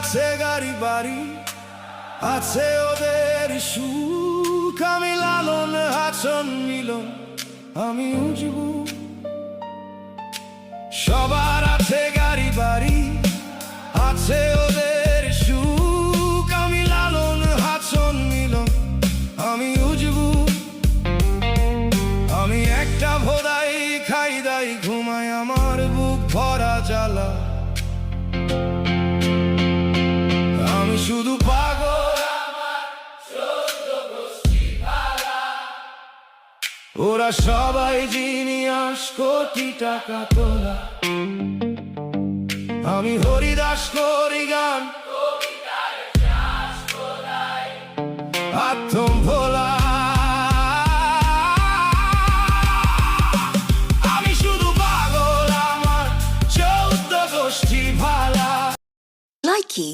আছে গাড়ি বাড়ি, আছে ওদের সুখ। আমি লালন হাসন মিলন, আমি উজবু। সবার আছে গাড়ি বাড়ি, আছে ওদের সুখ। আমি লালন হাসন মিলন, আমি উজবু। আমি একটা ভোদাই খাই দাই ঘুমাই, আমার বুক ভরা জ্বালা। আমি শুধু পাগল, ওরা সবাই জিনিয়াস কোটি টাকা তোলা। আমি হরিদাস করি গান, আত্ম ভোলা। আমি শুধু পাগল, আমার 14 গোষ্ঠী ভালা। Likey